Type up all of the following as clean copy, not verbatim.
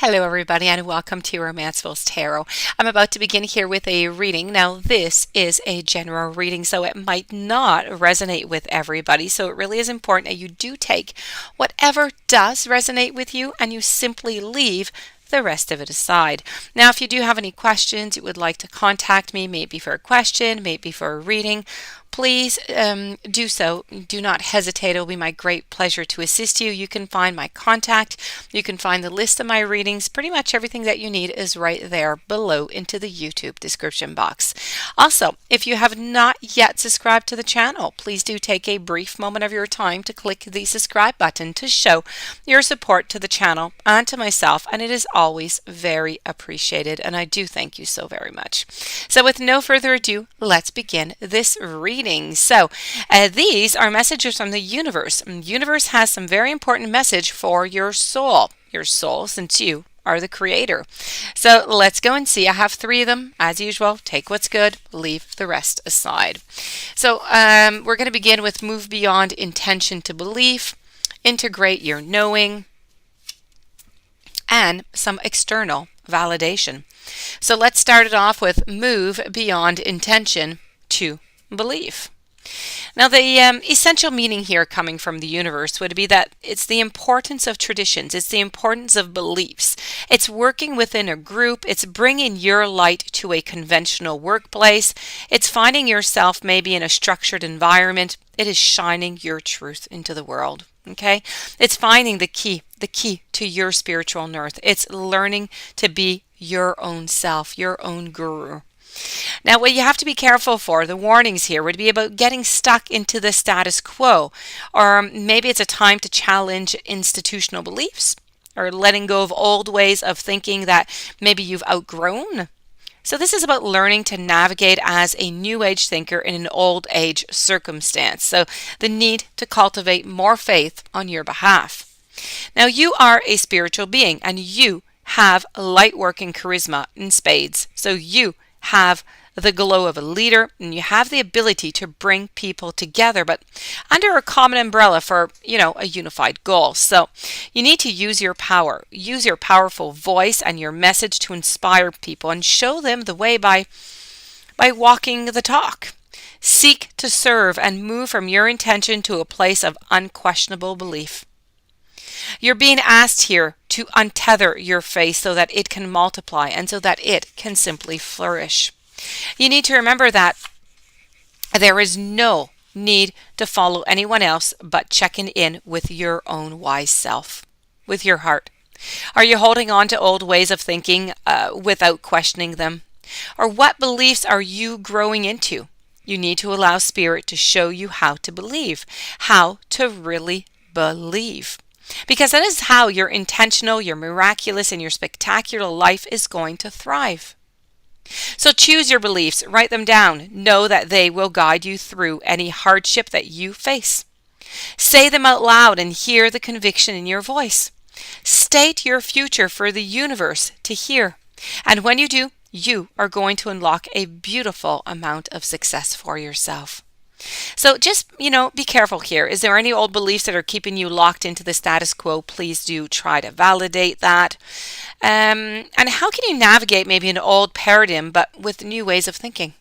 Hello everybody and welcome to Romanceville's Tarot. I'm about to begin here with a reading. Now this is a general reading, so it might not resonate with everybody. So it really is important that you do take whatever does resonate with you and you simply leave the rest of it aside. Now if you do have any questions, you would like to contact me, maybe for a question, maybe for a reading, please do so. Do not hesitate. It will be my great pleasure to assist you. You can find my contact. You can find the list of my readings. Pretty much everything that you need is right there below into the YouTube description box. Also, if you have not yet subscribed to the channel, please do take a brief moment of your time to click the subscribe button to show your support to the channel and to myself, and it is always very appreciated, and I do thank you so very much. So with no further ado, let's begin this reading. So these are messages from the universe. The universe has some very important message for your soul, since you are the creator. So let's go and see. I have 3 of them. As usual, take what's good, leave the rest aside. So we're going to begin with move beyond intention to belief, integrate your knowing, and some external validation. So let's start it off with move beyond intention to belief. Now the essential meaning here coming from the universe would be that it's the importance of traditions, it's the importance of beliefs, it's working within a group, it's bringing your light to a conventional workplace, it's finding yourself maybe in a structured environment, it is shining your truth into the world. Okay, it's finding the key to your spiritual north. It's learning to be your own self, your own guru. Now, what you have to be careful for, the warnings here would be about getting stuck into the status quo, or maybe it's a time to challenge institutional beliefs, or letting go of old ways of thinking that maybe you've outgrown. So this is about learning to navigate as a new age thinker in an old age circumstance. So the need to cultivate more faith on your behalf. Now, you are a spiritual being and you have light working charisma in spades. So you have the glow of a leader and you have the ability to bring people together, but under a common umbrella for, a unified goal. So you need to use your power, use your powerful voice and your message to inspire people and show them the way by walking the talk. Seek to serve and move from your intention to a place of unquestionable belief. You're being asked here to untether your faith so that it can multiply and so that it can simply flourish. You need to remember that there is no need to follow anyone else but checking in with your own wise self, with your heart. Are you holding on to old ways of thinking without questioning them? Or what beliefs are you growing into? You need to allow Spirit to show you how to believe, how to really believe. Because that is how your intentional, your miraculous, and your spectacular life is going to thrive. So choose your beliefs, write them down, know that they will guide you through any hardship that you face. Say them out loud and hear the conviction in your voice. State your future for the universe to hear. And when you do, you are going to unlock a beautiful amount of success for yourself. So just, be careful here. Is there any old beliefs that are keeping you locked into the status quo? Please do try to validate that. And how can you navigate maybe an old paradigm but with new ways of thinking?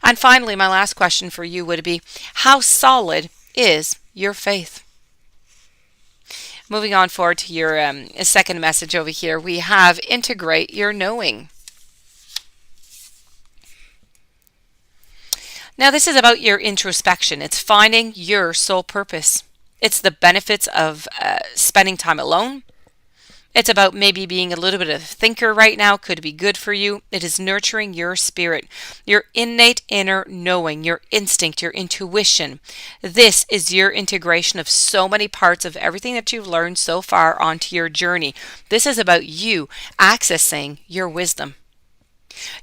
And finally, my last question for you would be, how solid is your faith? Moving on forward to your second message over here, we have integrate your knowing. Now, this is about your introspection. It's finding your soul purpose. It's the benefits of spending time alone. It's about maybe being a little bit of a thinker right now. Could be good for you. It is nurturing your spirit, your innate inner knowing, your instinct, your intuition. This is your integration of so many parts of everything that you've learned so far onto your journey. This is about you accessing your wisdom.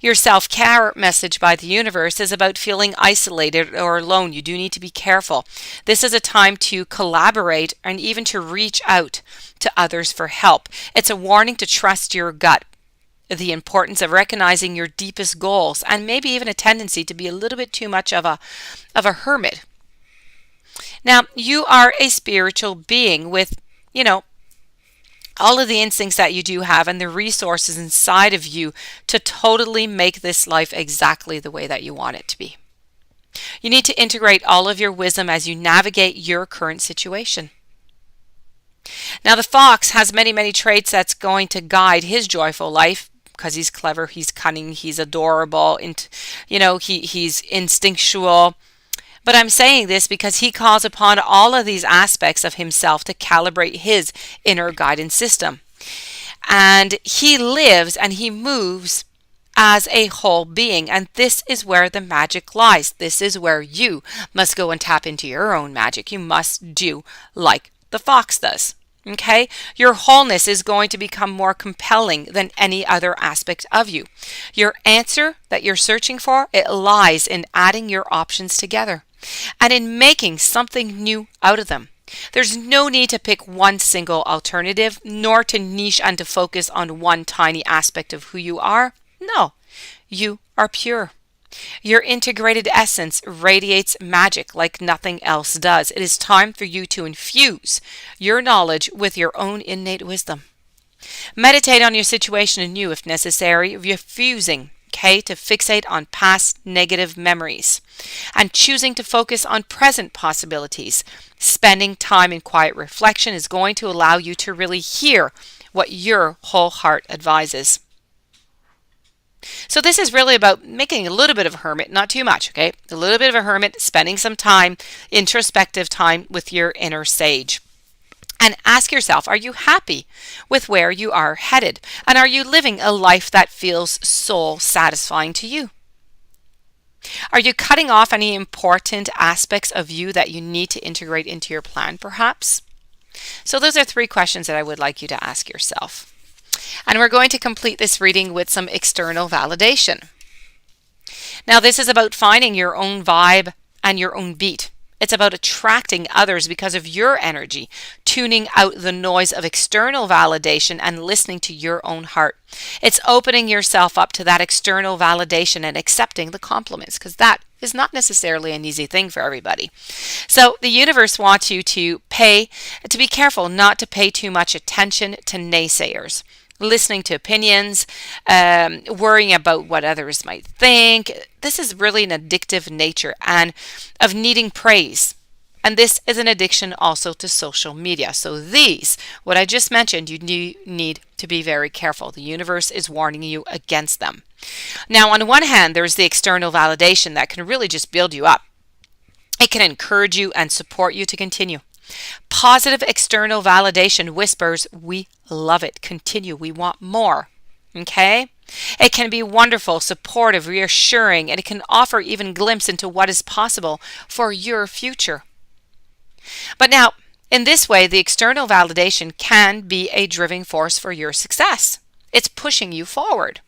Your self-care message by the universe is about feeling isolated or alone. You do need to be careful. This is a time to collaborate and even to reach out to others for help. It's a warning to trust your gut, the importance of recognizing your deepest goals, and maybe even a tendency to be a little bit too much of a hermit. Now, you are a spiritual being with, all of the instincts that you do have and the resources inside of you to totally make this life exactly the way that you want it to be. You need to integrate all of your wisdom as you navigate your current situation. Now, the fox has many, many traits that's going to guide his joyful life because he's clever, he's cunning, he's adorable, and he's instinctual. But I'm saying this because he calls upon all of these aspects of himself to calibrate his inner guidance system. And he lives and he moves as a whole being. And this is where the magic lies. This is where you must go and tap into your own magic. You must do like the fox does. Okay? Your wholeness is going to become more compelling than any other aspect of you. Your answer that you're searching for, it lies in adding your options together and in making something new out of them. There's no need to pick one single alternative, nor to niche and to focus on one tiny aspect of who you are. No, you are pure. Your integrated essence radiates magic like nothing else does. It is time for you to infuse your knowledge with your own innate wisdom. Meditate on your situation anew if necessary, refusing, to fixate on past negative memories and choosing to focus on present possibilities. Spending time in quiet reflection is going to allow you to really hear what your whole heart advises. So this is really about making a little bit of a hermit, not too much, okay? A little bit of a hermit, spending some time, introspective time with your inner sage. And ask yourself, are you happy with where you are headed? And are you living a life that feels soul satisfying to you? Are you cutting off any important aspects of you that you need to integrate into your plan, perhaps? So those are 3 questions that I would like you to ask yourself. And we're going to complete this reading with some external validation. Now, this is about finding your own vibe and your own beat. It's about attracting others because of your energy, tuning out the noise of external validation and listening to your own heart. It's opening yourself up to that external validation and accepting the compliments, because that is not necessarily an easy thing for everybody. So the universe wants you to be careful not to pay too much attention to naysayers. Listening to opinions, worrying about what others might think. This is really an addictive nature and of needing praise. And this is an addiction also to social media. So what I just mentioned, you need to be very careful. The universe is warning you against them. Now, on one hand, there's the external validation that can really just build you up. It can encourage you and support you to continue. Positive external validation whispers, we love it, continue, we want more. Okay? It can be wonderful, supportive, reassuring, and it can offer even glimpse into what is possible for your future. But now, in this way, the external validation can be a driving force for your success. It's pushing you forward.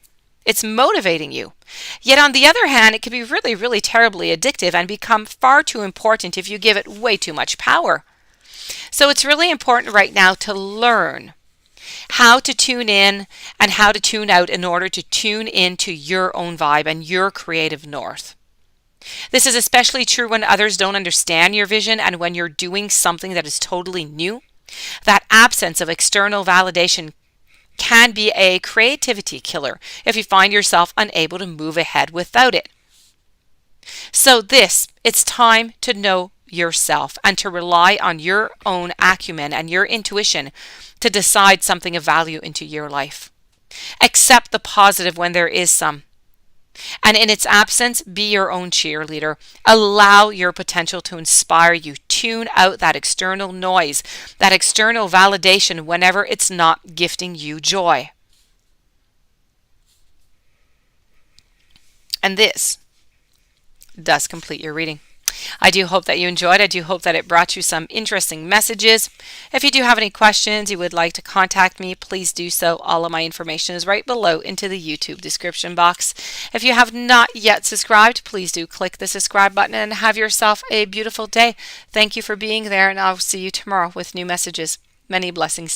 It's motivating you. Yet on the other hand, it can be really, really terribly addictive and become far too important if you give it way too much power. So it's really important right now to learn how to tune in and how to tune out in order to tune into your own vibe and your creative north. This is especially true when others don't understand your vision and when you're doing something that is totally new. That absence of external validation can be a creativity killer if you find yourself unable to move ahead without it. So it's time to know yourself and to rely on your own acumen and your intuition to decide something of value into your life. Accept the positive when there is some. And in its absence, be your own cheerleader. Allow your potential to inspire you. Tune out that external noise, that external validation whenever it's not gifting you joy. And this does complete your reading. I do hope that you enjoyed. I do hope that it brought you some interesting messages. If you do have any questions, you would like to contact me, please do so. All of my information is right below into the YouTube description box. If you have not yet subscribed, please do click the subscribe button and have yourself a beautiful day. Thank you for being there, and I'll see you tomorrow with new messages. Many blessings to you.